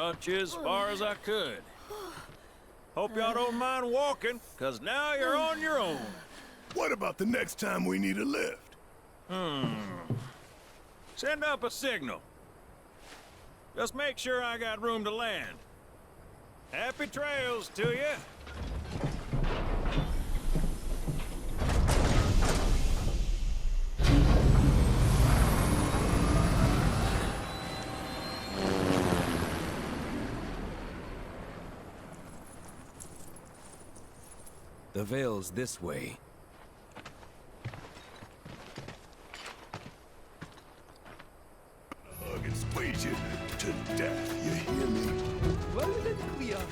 Got you as far as I could. Hope y'all don't mind walking, cause now you're on your own. What about the next time we need a lift? Send up a signal. Just make sure I got room to land. Happy trails to you. The Vale's this way. Hug and squeeze you to death, you hear me? Well, then we are.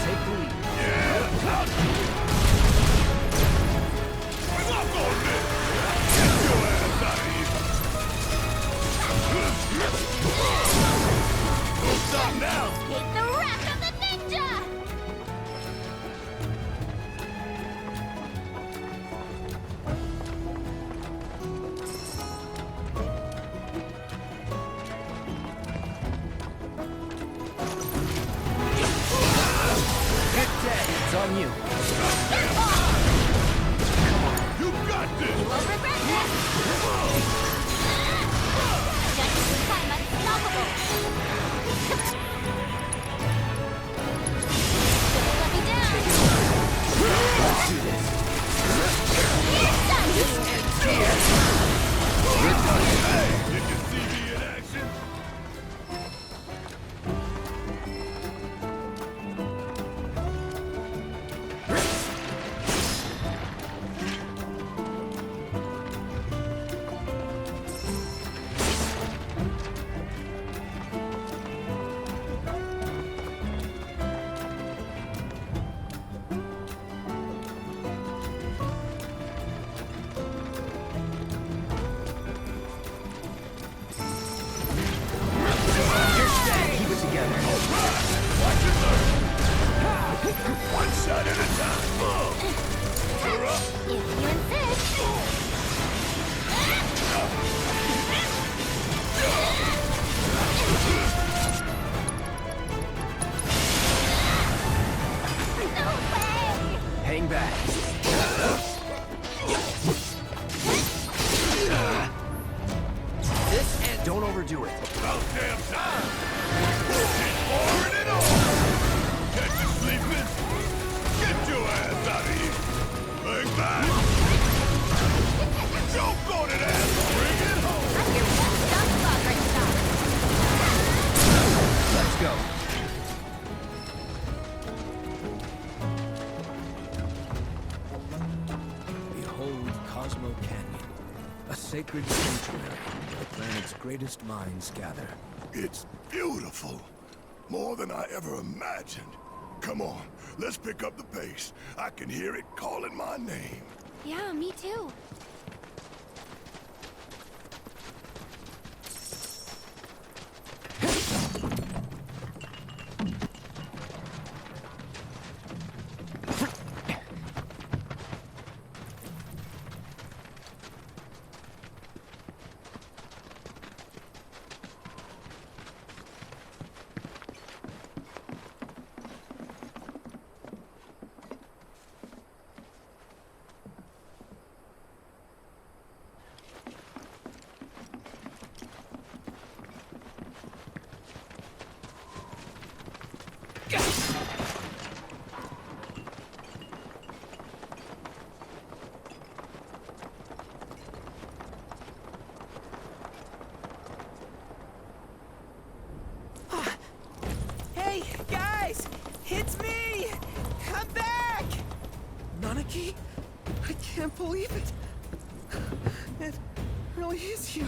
Take the lead. Yeah, out. I'm not going there. Get your ass out of here. Don't stop now. Escape the wrath of the ninja! Good day. It's on you. You got this. You won't regret this! Just become unstoppable! Don't let me down! Let's do this. Hey, did you see me in action? You're set. Keep it together. Watch it learn. One shot at a time. You're up. If you insist! No way! Hang back. This and don't overdo it. About damn time. Keep pouring it on. Catch you sleeping. Get your ass out of here. Hang back. Choke on it, ass. Bring it home. I'm your best dog spot right now! Let's go. Behold Cosmo Canyon, a sacred sanctuary where the planet's greatest minds gather. It's beautiful. More than I ever imagined. Come on, let's pick up the pace. I can hear it calling my name. Yeah, me too. Hey, guys! It's me! I'm back! Nanaki? I can't believe it. It really is you.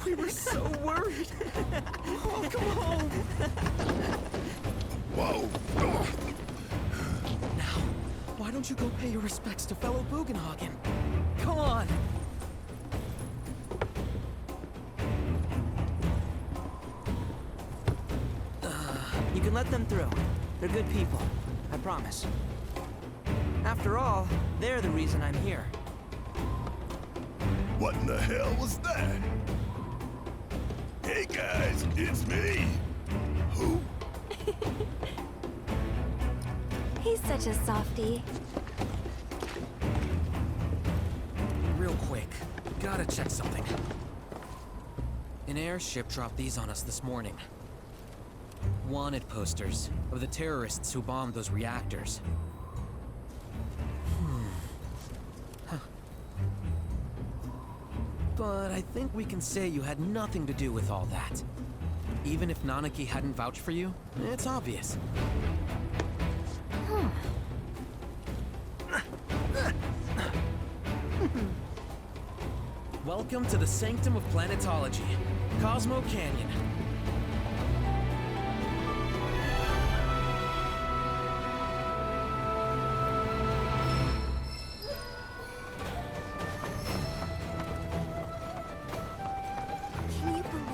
We were so worried. Oh, come home. Whoa. Now, why don't you go pay your respects to fellow Bugenhagen? Come on. You can let them through. They're good people. I promise. After all, they're the reason I'm here. What in the hell was that? Hey guys, it's me. Who? He's such a softie. Real quick, gotta check something. An airship dropped these on us this morning. Wanted posters of the terrorists who bombed those reactors. Huh. But I think we can say you had nothing to do with all that. Even if Nanaki hadn't vouched for you, it's obvious. Welcome to the sanctum of planetology, Cosmo Canyon. Can you believe?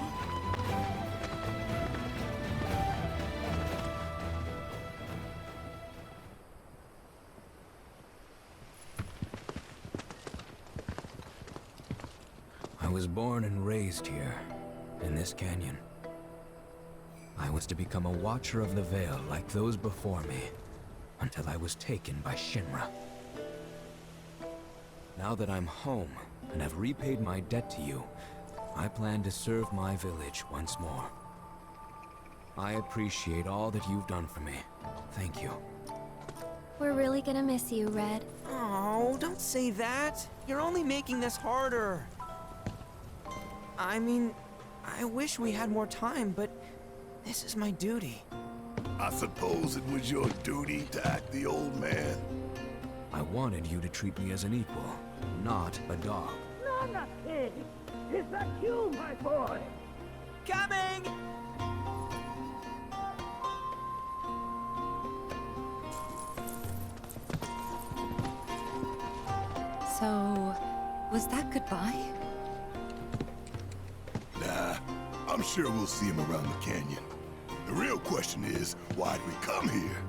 I was born and raised here, in this canyon. I was to become a watcher of the Veil like those before me, until I was taken by Shinra. Now that I'm home, and have repaid my debt to you, I plan to serve my village once more. I appreciate all that you've done for me. Thank you. We're really gonna miss you, Red. Oh, don't say that. You're only making this harder. I mean, I wish we had more time, but this is my duty. I suppose it was your duty to act the old man. I wanted you to treat me as an equal, not a dog. Nanaki! Is that you, my boy? Coming! So, was that goodbye? Nah, I'm sure we'll see him around the canyon. The real question is, why'd we come here?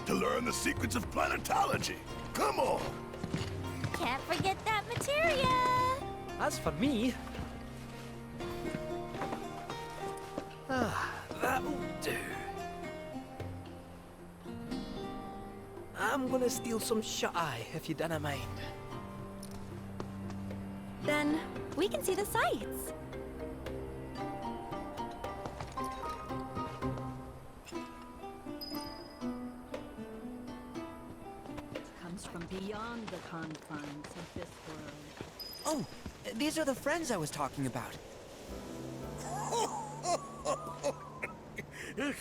To learn the secrets of planetology. Come on! Can't forget that materia! As for me... that'll do. I'm gonna steal some shut-eye, if you don't mind. Then we can see the sights. Comes from beyond the confines of this world. Oh, these are the friends I was talking about.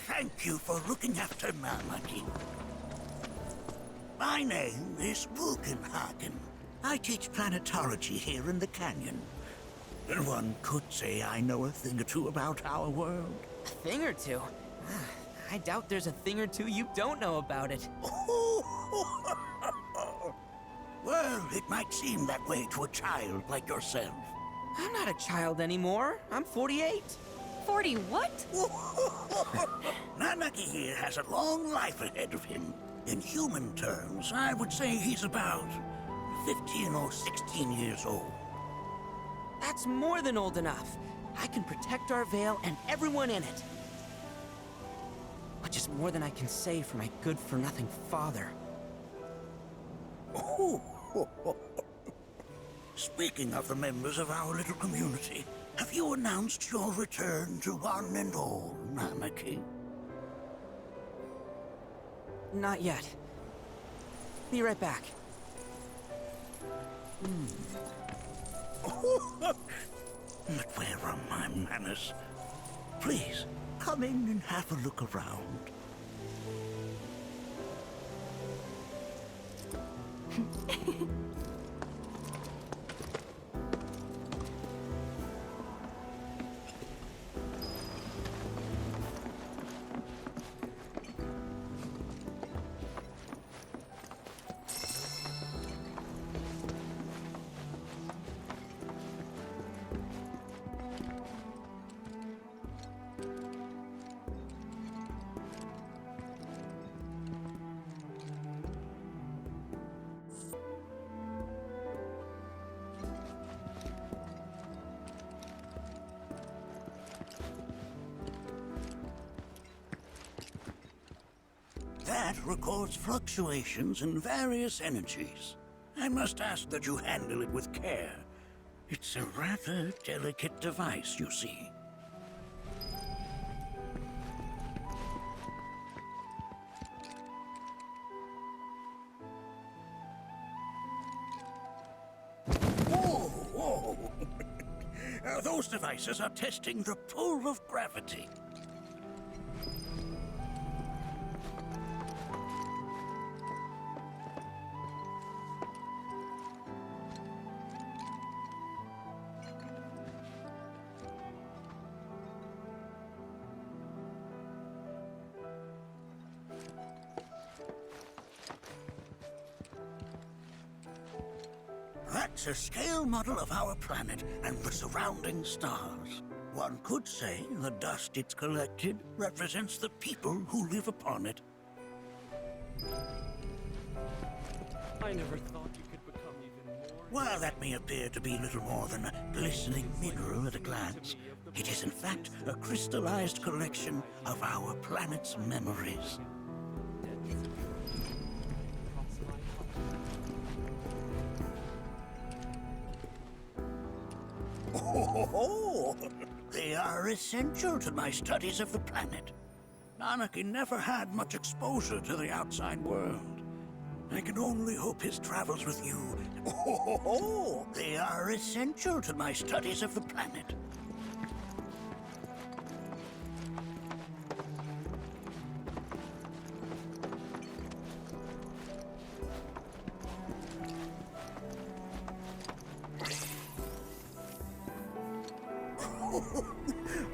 Thank you for looking after Nanaki. My name is Bugenhagen. I teach planetology here in the canyon. One could say I know a thing or two about our world. A thing or two? I doubt there's a thing or two you don't know about it. Well, it might seem that way to a child like yourself. I'm not a child anymore. I'm 48. 40 what? Nanaki here has a long life ahead of him. In human terms, I would say he's about 15 or 16 years old. That's more than old enough. I can protect our Veil and everyone in it. Which is more than I can say for my good-for-nothing father. Speaking of the members of our little community, have you announced your return to one and all, Nanaki? Not yet. Be right back. But where are my manners? Please, come in and have a look around. That records fluctuations in various energies. I must ask that you handle it with care. It's a rather delicate device, you see. Whoa, whoa! Those devices are testing the pull of gravity. That's a scale model of our planet and the surrounding stars. One could say the dust it's collected represents the people who live upon it. I never thought you could become even more... While that may appear to be little more than a glistening mineral at a glance, it is in fact a crystallized collection of our planet's memories. Oh, they are essential to my studies of the planet. Nanaki never had much exposure to the outside world. I can only hope his travels with you... Oh, they are essential to my studies of the planet.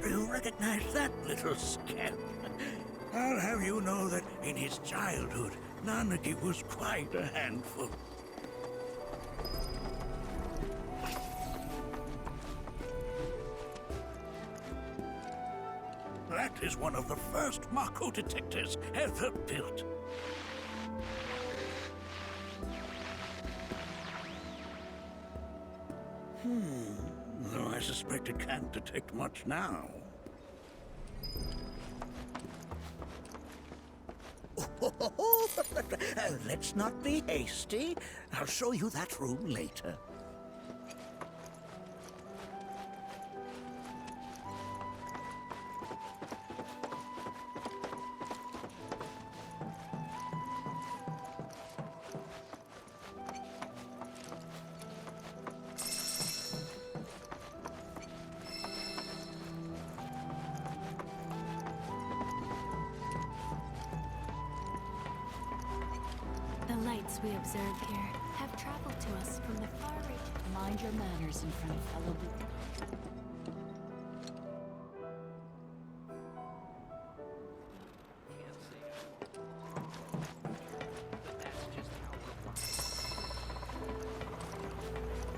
You recognize that little scamp? I'll have you know that in his childhood, Nanaki was quite a handful. That is one of the first Mako detectors ever built. Though I suspect it can't detect much now. Let's not be hasty. I'll show you that room later. The lights we observe here have traveled to us from the far reaches. Mind your manners in front of fellow people.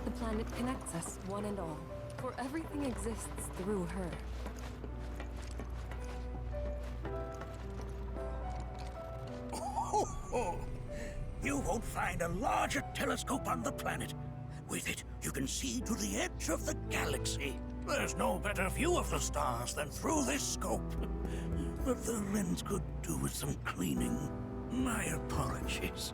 The planet connects us, one and all, for everything exists through her. You won't find a larger telescope on the planet. With it, you can see to the edge of the galaxy. There's no better view of the stars than through this scope. But the lens could do with some cleaning. My apologies.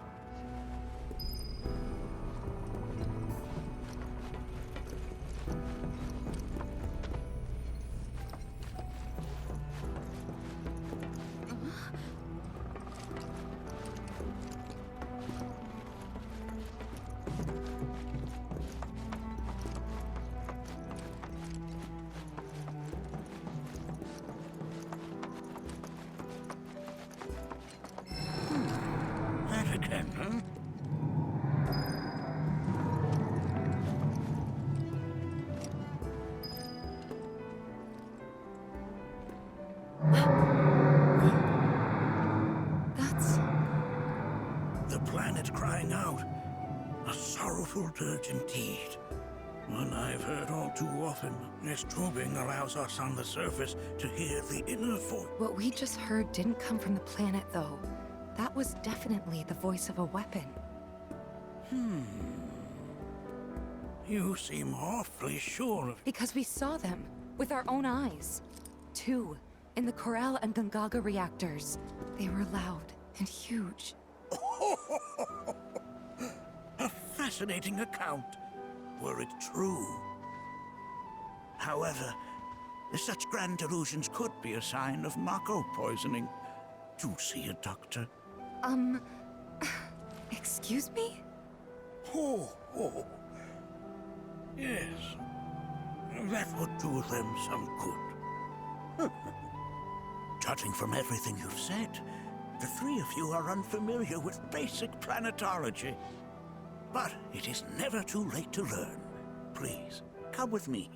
That again, huh? That's... The planet crying out. A sorrowful dirge indeed. One I've heard all too often. This tubing allows us on the surface to hear the inner voice. What we just heard didn't come from the planet, though. That was definitely the voice of a weapon. You seem awfully sure of... Because we saw them, with our own eyes. Two, in the Corral and Gungaga reactors. They were loud, and huge. A fascinating account, were it true. However, such grand delusions could be a sign of Mako poisoning. Do see a doctor. Excuse me? Oh. Yes. That would do them some good. Judging from everything you've said, the three of you are unfamiliar with basic planetology. But it is never too late to learn. Please, come with me.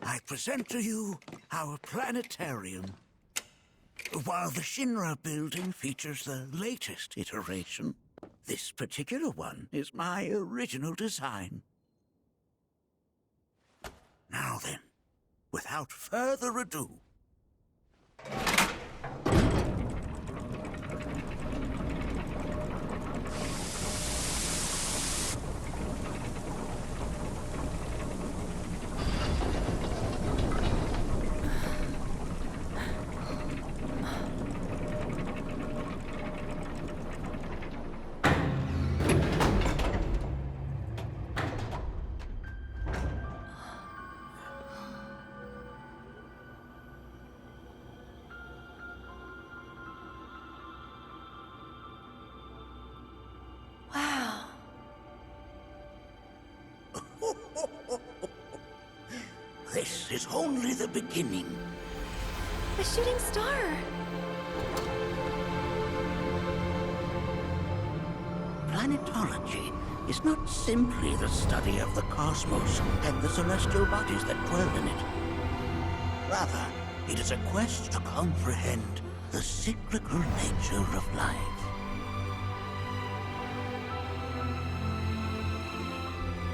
I present to you our planetarium. While the Shinra building features the latest iteration, this particular one is my original design. Now then, without further ado, Wow. this is only the beginning. A shooting star! Planetology is not simply the study of the cosmos and the celestial bodies that dwell in it. Rather, it is a quest to comprehend the cyclical nature of life.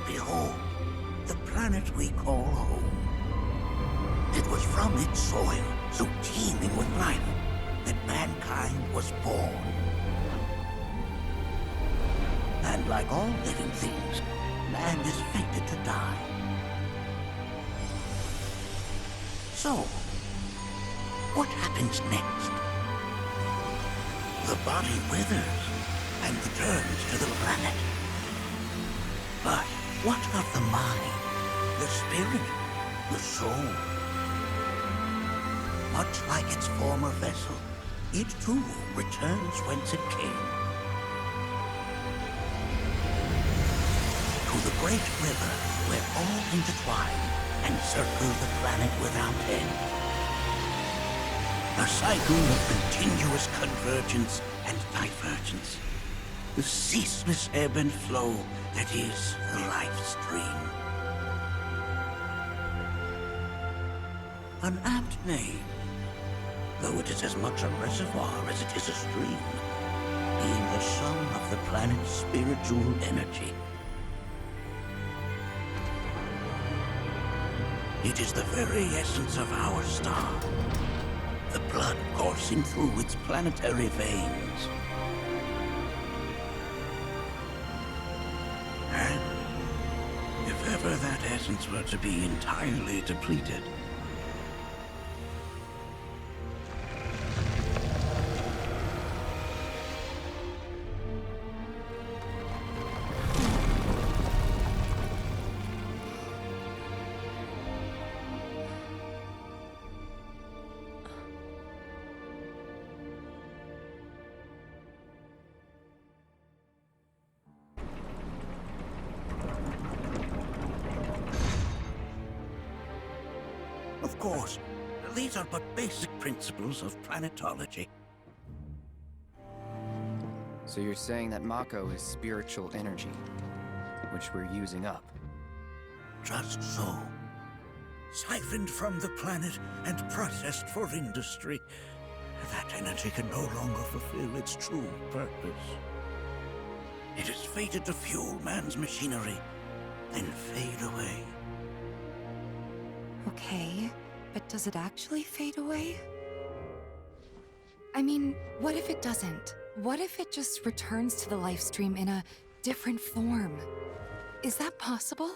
Behold, the planet we call home. It was from its soil, so teeming with life, that mankind was born. And like all living things, man is fated to die. So, what happens next? The body withers and returns to the planet. But what of the mind, the spirit, the soul? Much like its former vessel, it too returns whence it came. To the great river where all intertwine and circle the planet without end. A cycle of continuous convergence and divergence. The ceaseless ebb and flow that is the life stream. An apt name, though it is as much a reservoir as it is a stream, being the sum of the planet's spiritual energy. It is the very essence of our star, the blood coursing through its planetary veins. And if ever that essence were to be entirely depleted, of course, these are but basic principles of planetology. So you're saying that Mako is spiritual energy, which we're using up? Just so. Siphoned from the planet and processed for industry, that energy can no longer fulfill its true purpose. It is fated to fuel man's machinery, then fade away. Okay, but does it actually fade away? I mean, what if it doesn't? What if it just returns to the life stream in a different form? Is that possible?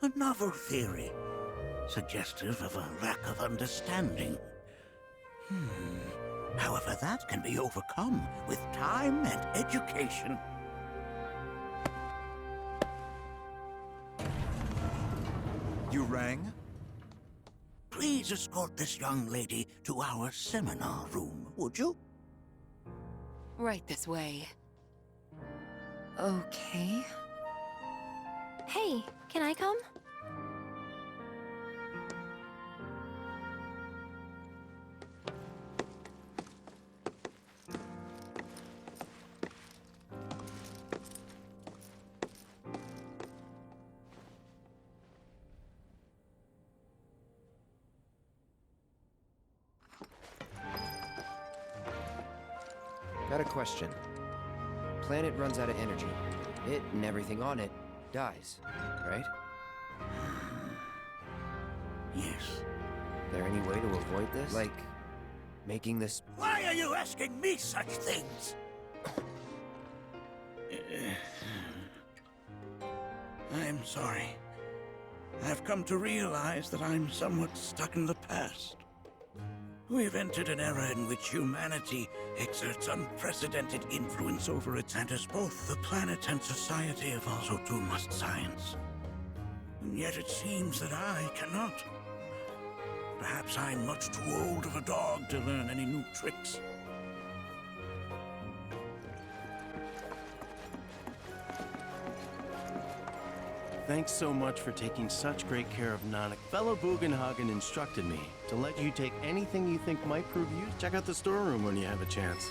A novel theory, suggestive of a lack of understanding. However, that can be overcome with time and education. You rang? Please escort this young lady to our seminar room, would you? Right this way. Okay. Hey, can I come? Got a question. Planet runs out of energy. It and everything on it dies, right? Yes. There any way to avoid this? Like, making this... Why are you asking me such things? I'm sorry. I've come to realize that I'm somewhat stuck in the past. We've entered an era in which humanity exerts unprecedented influence over it, and as both the planet and society evolve, so too must science. And yet it seems that I cannot. Perhaps I'm much too old of a dog to learn any new tricks. Thanks so much for taking such great care of Nanak. Fellow Bugenhagen instructed me to let you take anything you think might prove useful. Check out the storeroom when you have a chance.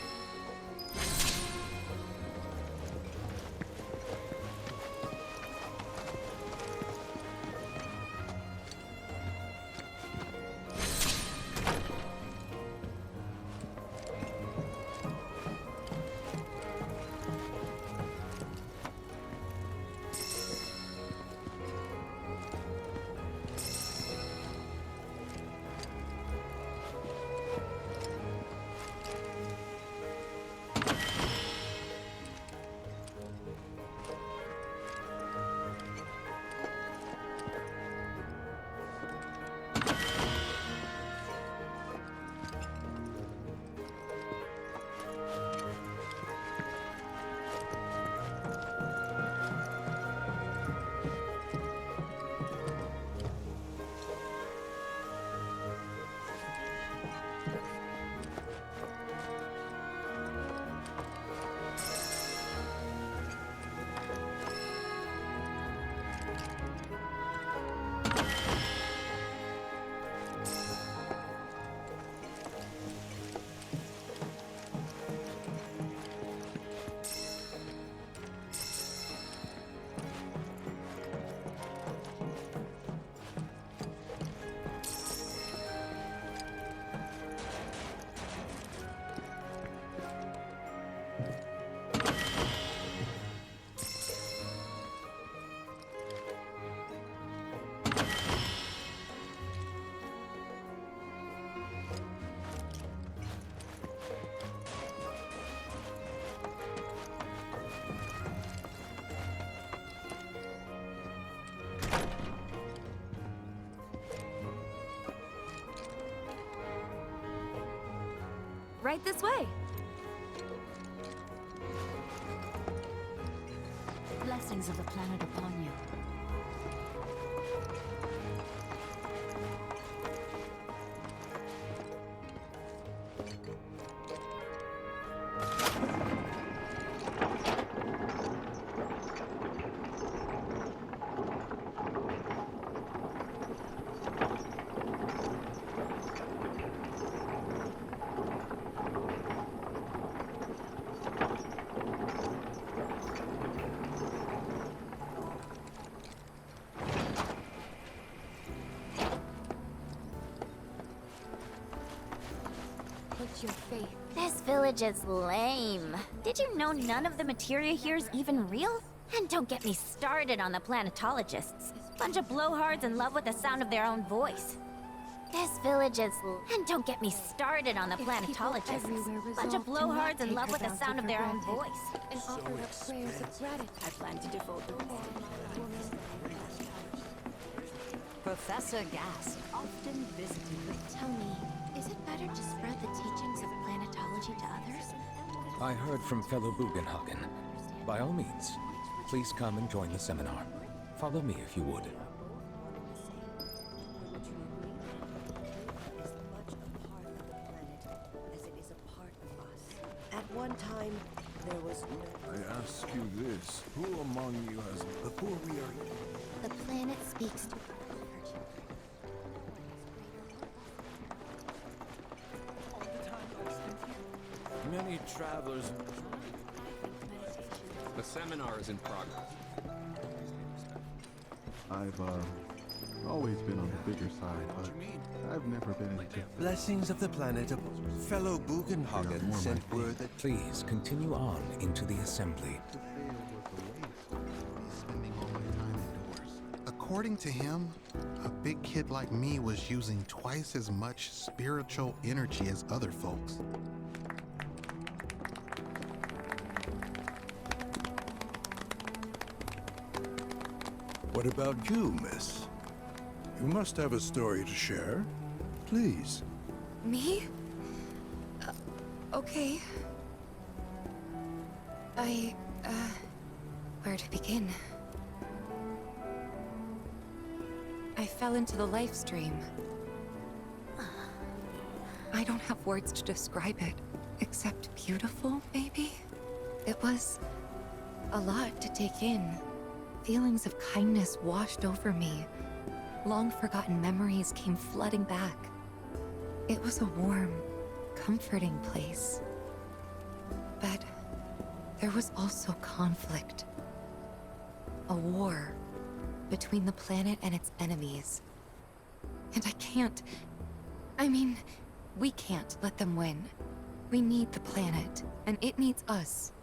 Right this way. Blessings of the planet upon you. Your faith. This village is lame. Did you know none of the materia here is even real? And don't get me started on the planetologists. Bunch of blowhards in love with the sound of their own voice. This village is... And don't get me started on the planetologists. Bunch of blowhards in love with the sound of their own voice. And offered up prayers of gratitude. I plan to devote the Professor Gast often visited. Tell me, is it better to spread the teachings of planetology to others? I heard from fellow Bugenhagen. By all means, please come and join the seminar. Follow me if you would. At one time, there was no... I ask you this, who among you has... Before we are... The planet speaks to... Many travelers... The seminar is in progress. I've, always been on the bigger side, but I've never been into... Blessings of the planet. Fellow Bugenhagen sent word that... Please continue on into the assembly. According to him, a big kid like me was using twice as much spiritual energy as other folks. What about you, miss? You must have a story to share. Please. Me? Okay. Where to begin? I fell into the life stream. I don't have words to describe it, except beautiful, maybe? It was a lot to take in. Feelings of kindness washed over me. Long-forgotten memories came flooding back. It was a warm, comforting place. But there was also conflict. A war between the planet and its enemies. And we can't let them win. We need the planet, and it needs us.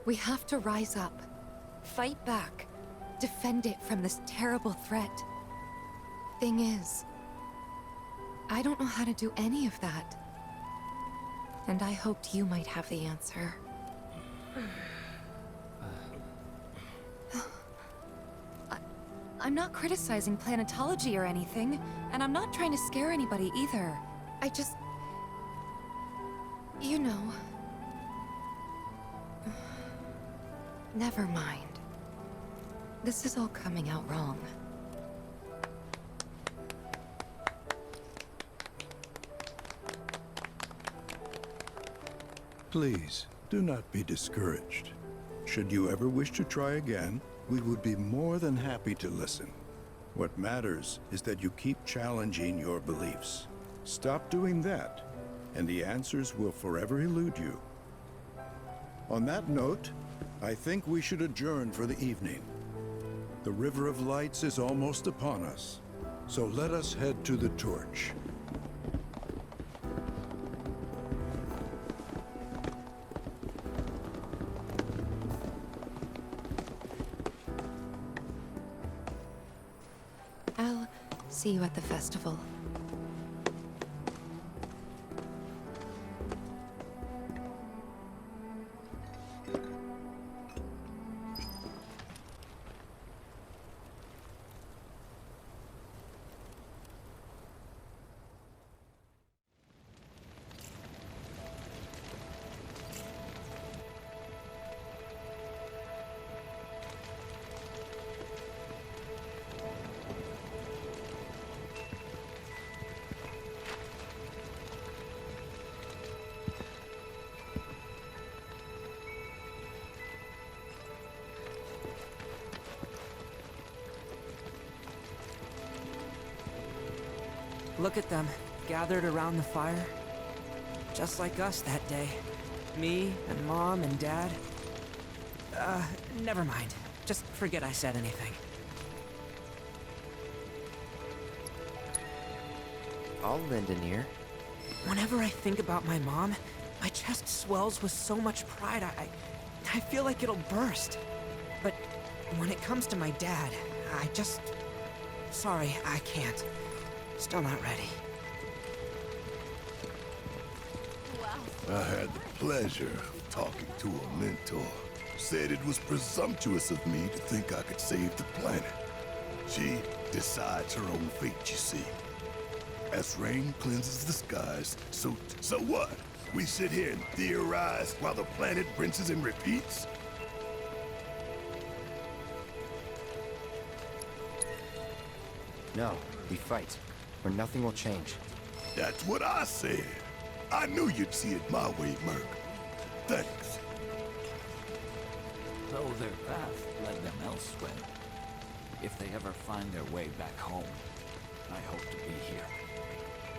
We have to rise up, fight back, defend it from this terrible threat. Thing is, I don't know how to do any of that. And I hoped you might have the answer. I'm not criticizing planetology or anything, and I'm not trying to scare anybody either. I just... You know... Never mind. This is all coming out wrong. Please, do not be discouraged. Should you ever wish to try again, we would be more than happy to listen. What matters is that you keep challenging your beliefs. Stop doing that, and the answers will forever elude you. On that note, I think we should adjourn for the evening. The River of Lights is almost upon us, so let us head to the torch. I'll see you at the festival. Look at them, gathered around the fire. Just like us that day. Me and Mom and Dad. Never mind. Just forget I said anything. I'll lend an ear. Whenever I think about my mom, my chest swells with so much pride, I feel like it'll burst. But when it comes to my dad, Sorry, I can't. Still not ready. I had the pleasure of talking to a mentor. Said it was presumptuous of me to think I could save the planet. She decides her own fate, you see. As rain cleanses the skies, so what? We sit here and theorize while the planet rinses and repeats? No, we fight, or nothing will change. That's what I said. I knew you'd see it my way, Merc. Thanks. Though their path led them elsewhere, if they ever find their way back home, I hope to be here,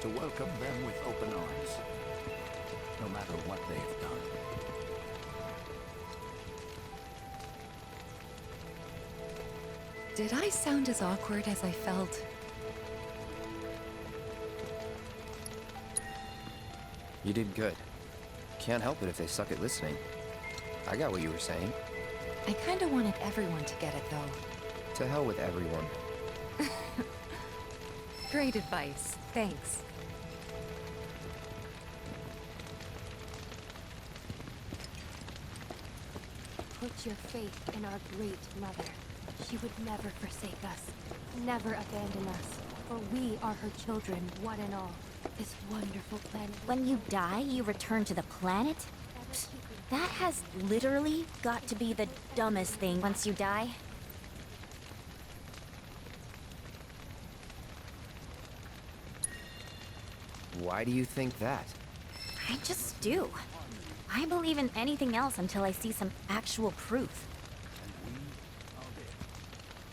to welcome them with open arms, no matter what they've done. Did I sound as awkward as I felt? You did good. Can't help it if they suck at listening. I got what you were saying. I kinda wanted everyone to get it, though. To hell with everyone. Great advice. Thanks. Put your faith in our great mother. She would never forsake us, never abandon us, for we are her children, one and all. This wonderful planet. When you die, you return to the planet? Psst, that has literally got to be the dumbest thing once you die. Why do you think that? I just do. I believe in anything else until I see some actual proof.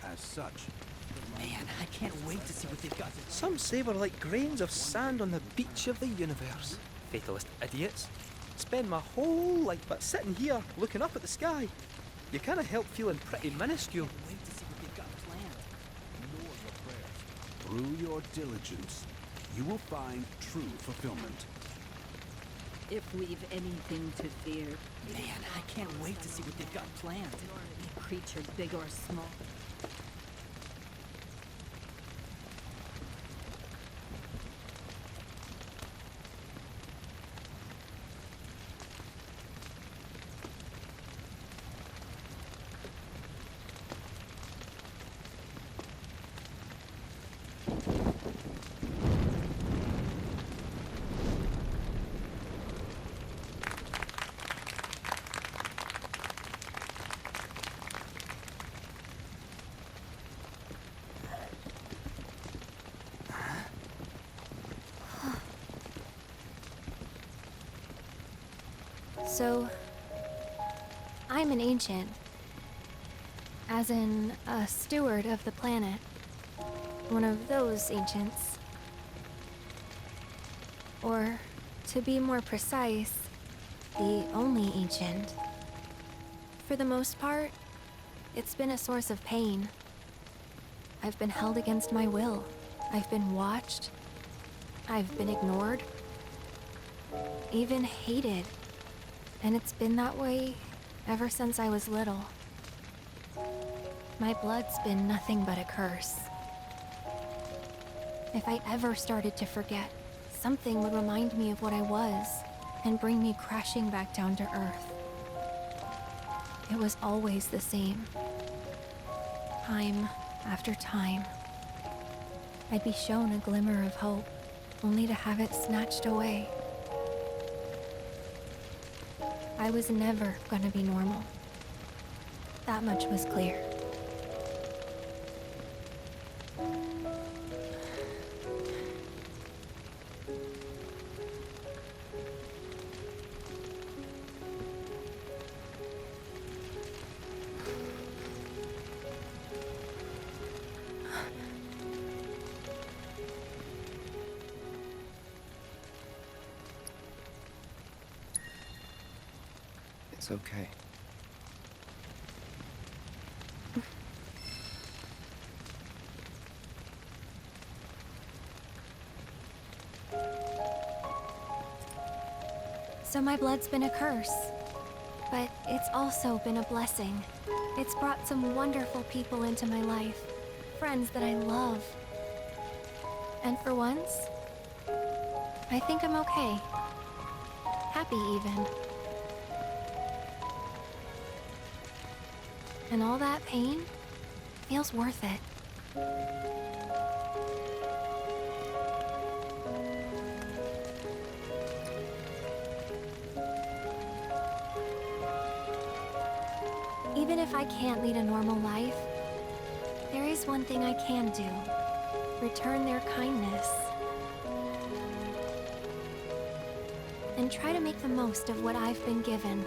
As such, Man, I can't wait to see what they've got. Some say we're like grains of sand on the beach of the universe. Fatalist idiots. Spend my whole life but sitting here, looking up at the sky. You can't help feeling pretty minuscule. through your diligence, you will find true fulfillment. If we've anything to fear. Man, I can't wait to see what they've got planned. A creature big or small. So, I'm an ancient. As in, a steward of the planet. One of those ancients. Or, to be more precise, the only ancient. For the most part, it's been a source of pain. I've been held against my will. I've been watched. I've been ignored. Even hated. And it's been that way ever since I was little. My blood's been nothing but a curse. If I ever started to forget, something would remind me of what I was and bring me crashing back down to earth. It was always the same. Time after time. I'd be shown a glimmer of hope, only to have it snatched away. I was never gonna be normal. That much was clear. It's okay. So my blood's been a curse. But it's also been a blessing. It's brought some wonderful people into my life. Friends that I love. And for once, I think I'm okay. Happy, even. And all that pain feels worth it. Even if I can't lead a normal life, there is one thing I can do. Return their kindness. And try to make the most of what I've been given.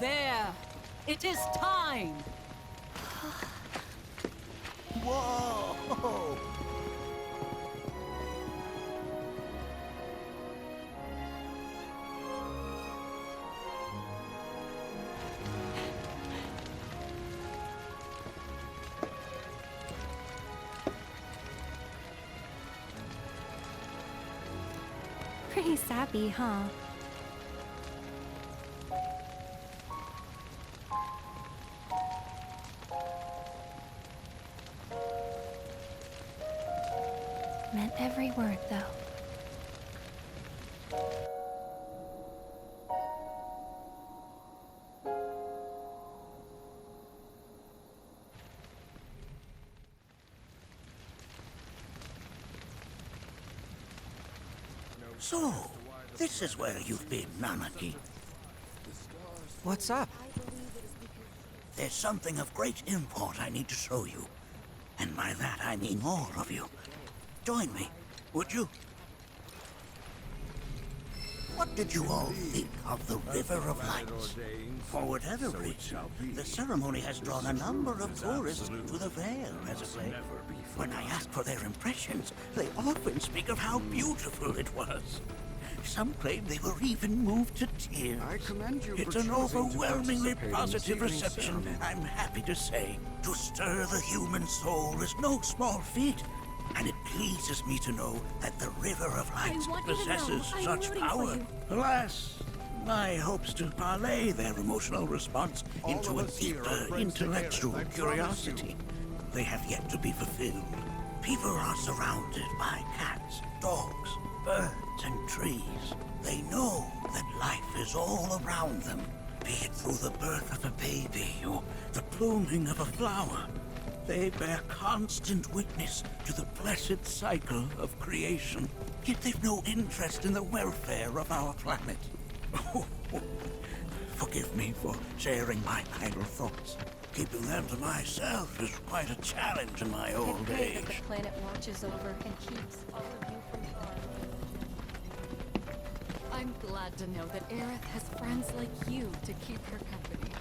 There! It is time! Whoa! Pretty sappy, huh? Meant every word, though. So, this is where you've been, Nanaki. What's up? There's something of great import I need to show you. And by that I mean all of you. Join me, would you? What did you all think of the River of Lights? For whatever reason, the ceremony has drawn a number of tourists to the Vale as of late. When I ask for their impressions, they often speak of how beautiful it was. Some claim they were even moved to tears. I commend you It's for an choosing to overwhelmingly participate in positive this evening's reception, ceremony. I'm happy to say. To stir the human soul is no small feat, and it pleases me to know that the River of Lights possesses such power. Alas, my hopes to parlay their emotional response into a deeper intellectual curiosity. They have yet to be fulfilled. People are surrounded by cats, dogs, birds, and trees. They know that life is all around them, be it through the birth of a baby or the blooming of a flower. They bear constant witness to the blessed cycle of creation, yet they've no interest in the welfare of our planet. Forgive me for sharing my idle thoughts. Keeping them to myself is quite a challenge in my old age. The planet watches over and keeps all of you from harm. I'm glad to know that Aerith has friends like you to keep her company.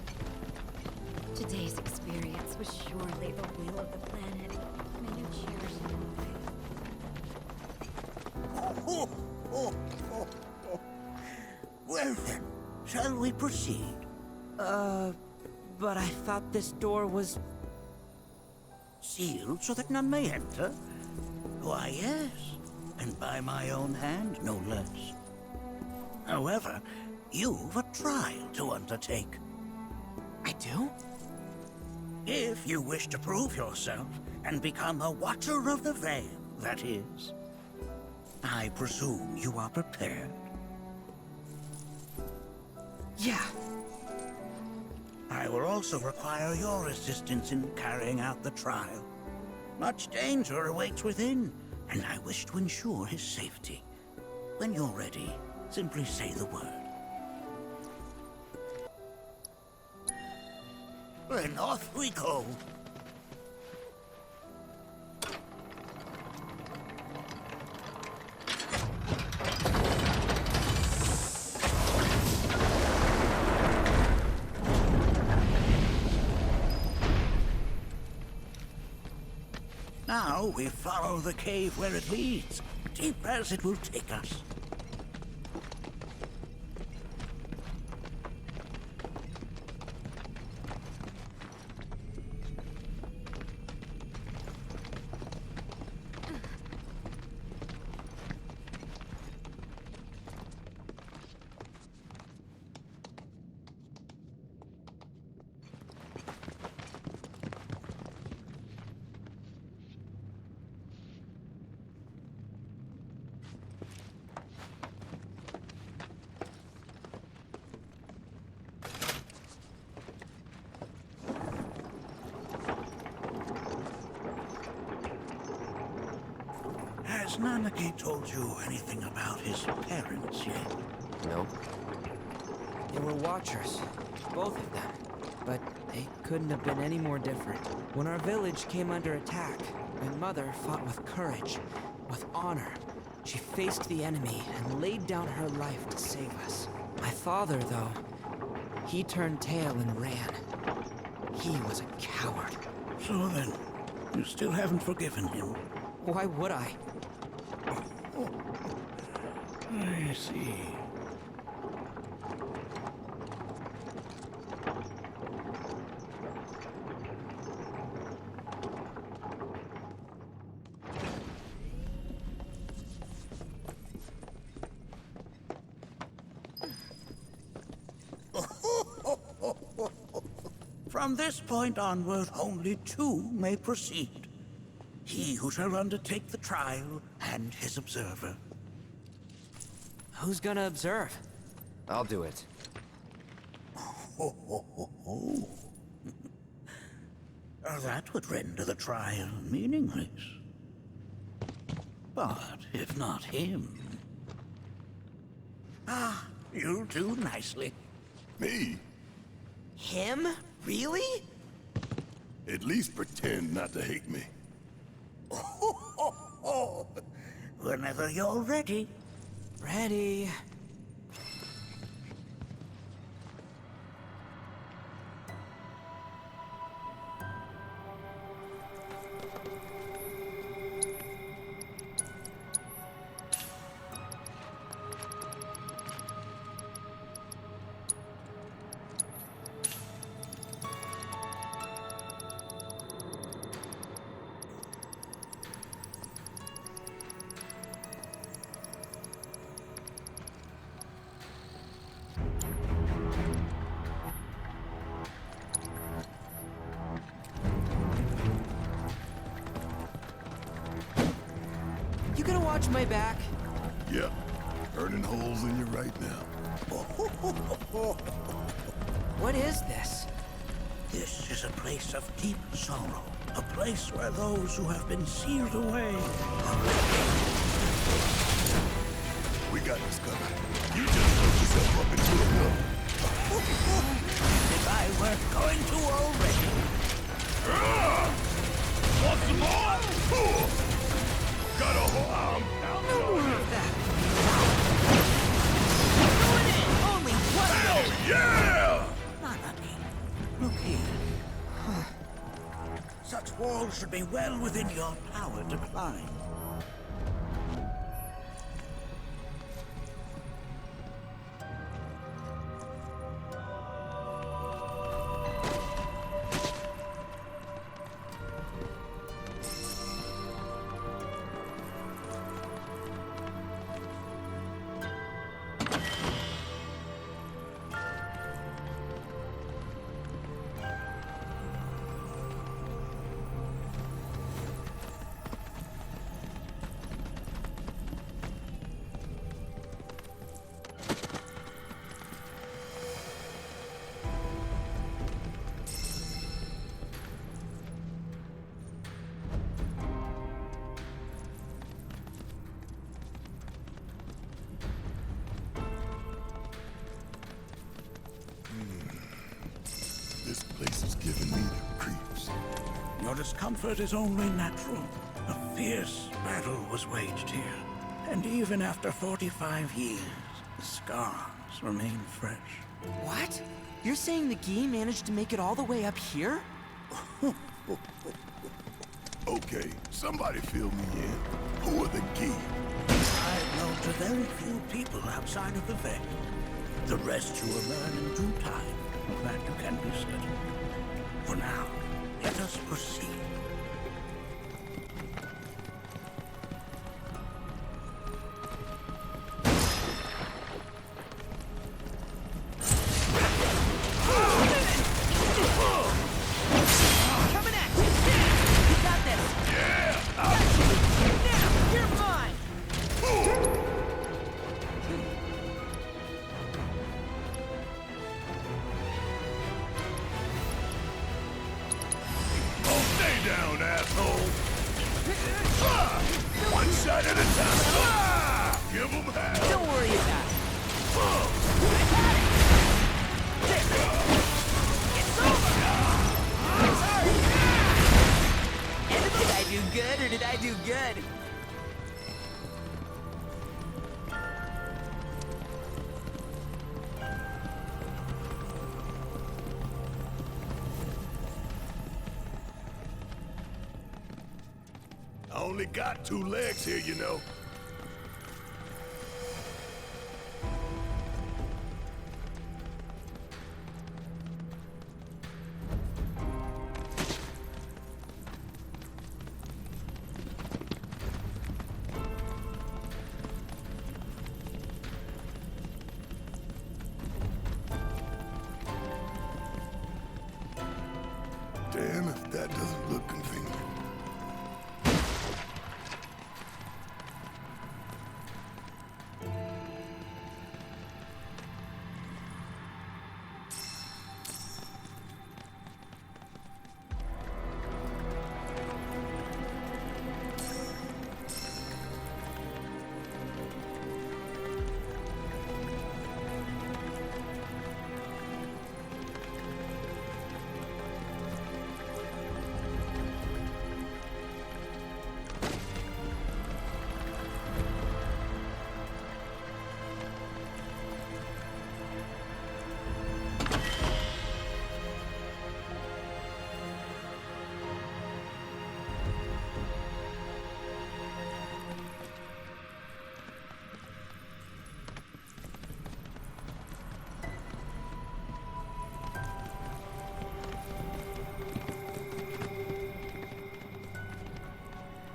Today's experience was surely the will of the planet. May you cherish it always. Well then, shall we proceed? But I thought this door was... Sealed so that none may enter? Why, yes. And by my own hand, no less. However, you've a trial to undertake. I do? If you wish to prove yourself and become a Watcher of the Veil, that is. I presume you are prepared. Yeah. I will also require your assistance in carrying out the trial. Much danger awaits within, and I wish to ensure his safety. When you're ready, simply say the word. Then off we go. Now we follow the cave where it leads, deep as it will take us. Has Nanaki told you anything about his parents yet? No. They were watchers, both of them. But they couldn't have been any more different. When our village came under attack, my mother fought with courage, with honor. She faced the enemy and laid down her life to save us. My father, though, he turned tail and ran. He was a coward. So then, you still haven't forgiven him? Why would I? I see. From this point onward, only two may proceed. He who shall undertake the trial, and his observer. Who's gonna observe? I'll do it. That would render the trial meaningless. But if not him... Ah, you'll do nicely. Me? Him? Really? At least pretend not to hate me. Whenever you're ready. Ready. You gonna watch my back? Yep. Burning holes in you right now. What is this? This is a place of deep sorrow. A place where those who have been sealed away are We got this covered. You just put yourself up into a mill. If I weren't going to already. Want some more? Got a whole arm. No more of that. Only one. Hell yeah! Nanaki, look here. Such walls should be well within your power to climb. discomfort is only natural. A fierce battle was waged here, and even after 45 years, the scars remain fresh. What? You're saying the Gi managed to make it all the way up here? Okay, somebody fill me in. Who are the Gi? I've known to very few people outside of the Veil. The rest you will learn in due time. Of that you can be certain. For now, let us proceed. Coming at you! You got this! Yeah! Got you! Now, you're mine! Oh, stay down, asshole! One shot at a time! Give him half! Don't worry about it. It's over! Sorry! Did I do good or did I do good? I only got 2 legs here, you know. Damn if that doesn't look convenient.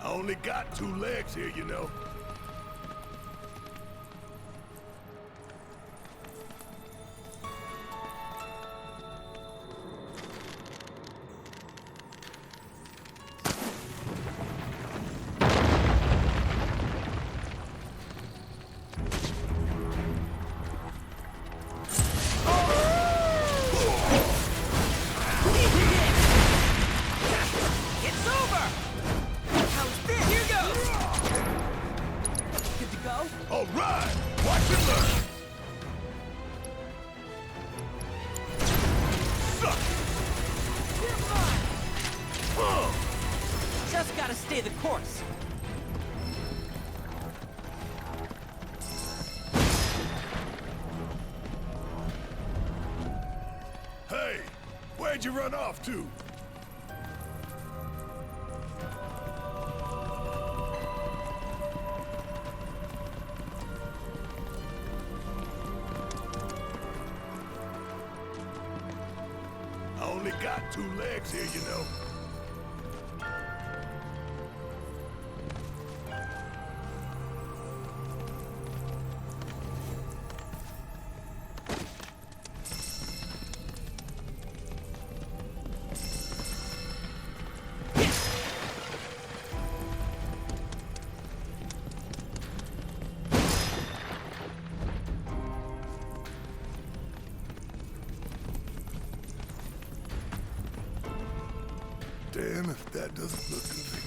I only got 2 legs here, you know. It's over! How's this? Here goes! Good to go? All right! Watch and learn! Suck! You're mine! Just gotta stay the course. Hey! Where'd you run off to? I only got 2 legs here, you know. Damn if that doesn't look convenient.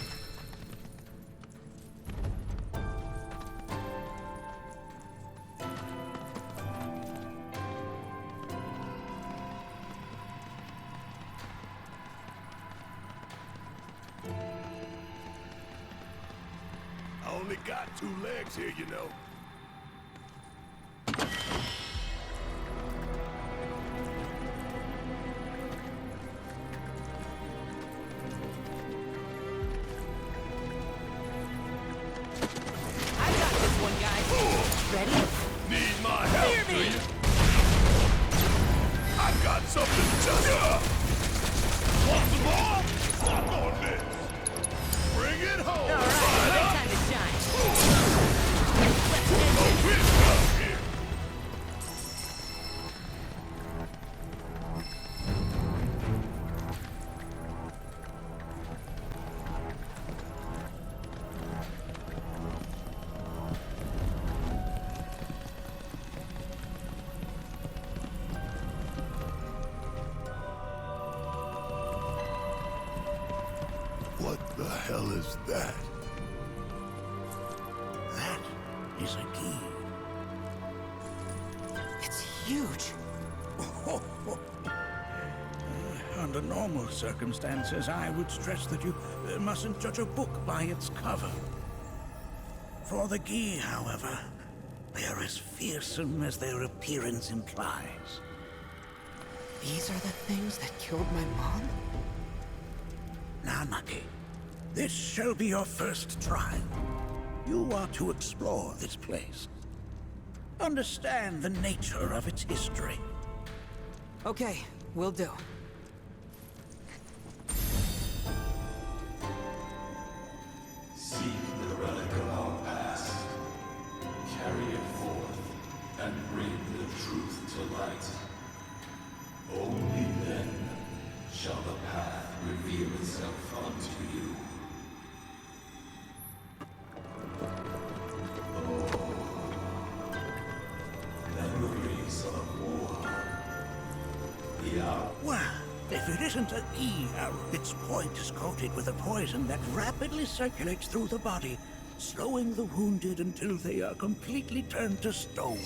got two legs here, you know. I got this one, guys. Ready? Need my help, do you? I got something just want some more? Walk on this. Bring it home. All right, my time to shine. What the hell is that? That is a key. It's huge. Under normal circumstances, I would stress that you mustn't judge a book by its cover. For the Gi, however, they are as fearsome as their appearance implies. These are the things that killed my mom? Nanaki, this shall be your first trial. You are to explore this place. Understand the nature of its history. Okay, will do. Seek the relic of our past. Carry it forth and bring the truth to light. Only then shall the path reveal itself unto you. Memories of war. The hour. Well, if it isn't a Gi arrow, its point is coated with a poison that rapidly circulates through the body, slowing the wounded until they are completely turned to stone.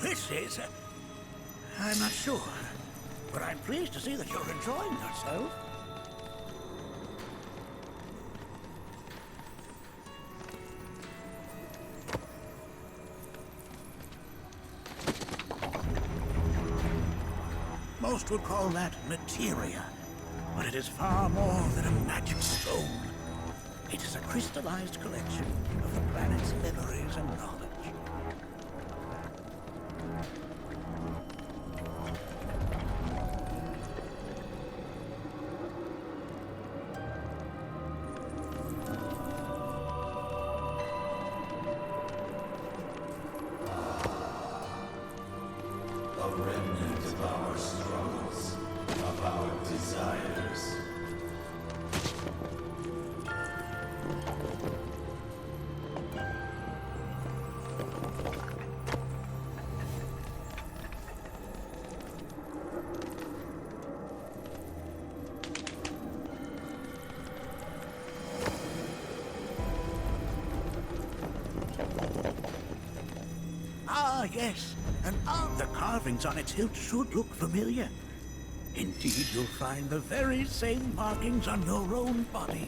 This is... I'm not sure, but I'm pleased to see that you're enjoying yourself. Most would call that materia, but it is far more than a magic stone. It is a crystallized collection of the planet's memories and knowledge. A remnant of our struggles, of our desires. Ah, yes. And the carvings on its hilt should look familiar. Indeed, you'll find the very same markings on your own body.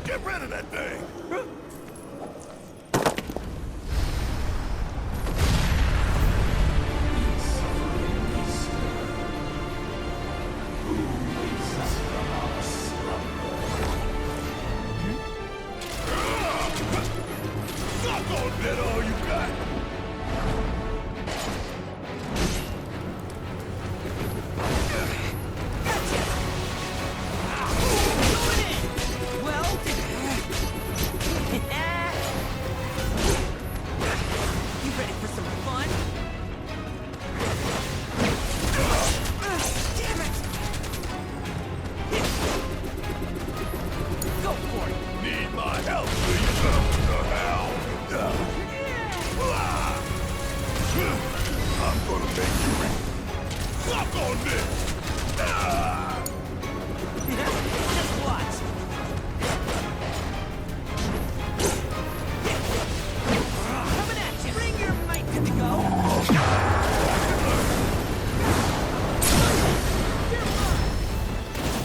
Get rid of that thing! Suck on that all you got! Need my help, please? The hell? I'm gonna make you suck on this! Just watch. Coming at you. Bring your might to the go.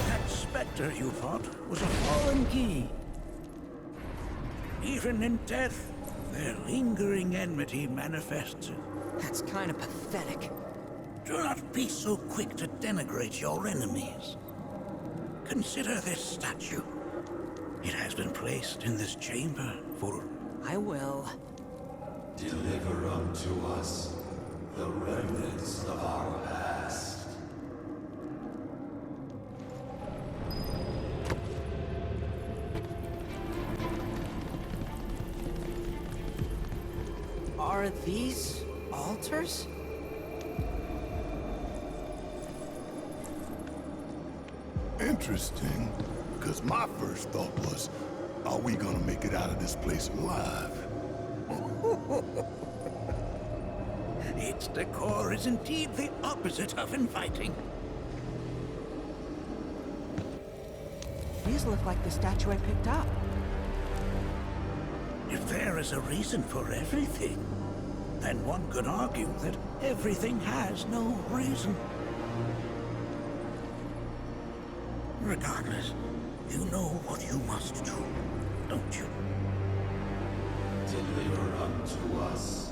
That specter you fought was a fallen key. Even in death, their lingering enmity manifests. That's kind of pathetic. Do not be so quick to denigrate your enemies. Consider this statue. It has been placed in this chamber for... I will. Deliver unto us the remnants of our past. Are these altars? Interesting, because my first thought was, are we gonna make it out of this place alive? Its decor is indeed the opposite of inviting. These look like the statue I picked up. If there is a reason for everything, then one could argue that everything has no reason. Regardless, you know what you must do, don't you? Deliver unto us